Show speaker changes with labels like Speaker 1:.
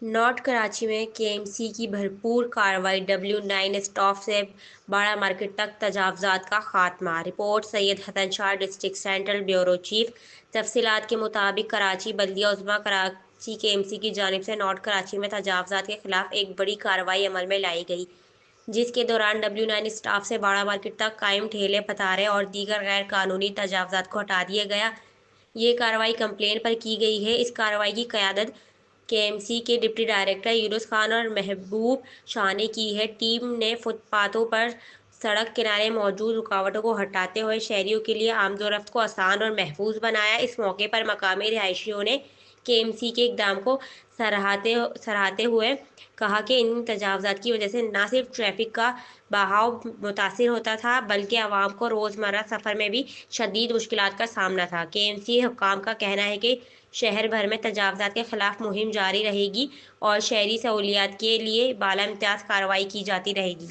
Speaker 1: North Karachi میں کے M C کی بھرپور کارروائی W9 اسٹاف سے باڑہ مارکیٹ تک تجاوزات کا خاتمہ رپورٹ سید حسن شاہ ڈسٹرکٹ سینٹرل بیورو چیف تفصیلات کے مطابق کراچی بلدیہ عظمیٰ کراچی کے ایم سی کی جانب سے نارتھ کراچی میں تجاوزات کے خلاف ایک بڑی کارروائی عمل میں لائی گئی، جس کے دوران W9 اسٹاف سے باڑہ مارکیٹ تک قائم ٹھیلے پتارے اور دیگر غیر قانونی تجاوزات کو ہٹا دیا گیا۔ یہ کارروائی کمپلین پر کی گئی ہے۔ اس کارروائی کی قیادت کے ایم سی کے ڈپٹی ڈائریکٹر یونس خان اور محبوب شاہ نے کی ہے۔ ٹیم نے فٹ پاتھوں پر سڑک کنارے موجود رکاوٹوں کو ہٹاتے ہوئے شہریوں کے لیے آمد و رفت کو آسان اور محفوظ بنایا۔ اس موقع پر مقامی رہائشیوں نے کے ایم سی کے اقدام کو سراہتے ہوئے کہا کہ ان تجاوزات کی وجہ سے نہ صرف ٹریفک کا بہاؤ متاثر ہوتا تھا بلکہ عوام کو روزمرہ سفر میں بھی شدید مشکلات کا سامنا تھا۔ کے ایم سی حکام کا کہنا ہے کہ شہر بھر میں تجاوزات کے خلاف مہم جاری رہے گی اور شہری سہولیات کے لیے بالا امتیاز کارروائی کی جاتی رہے گی۔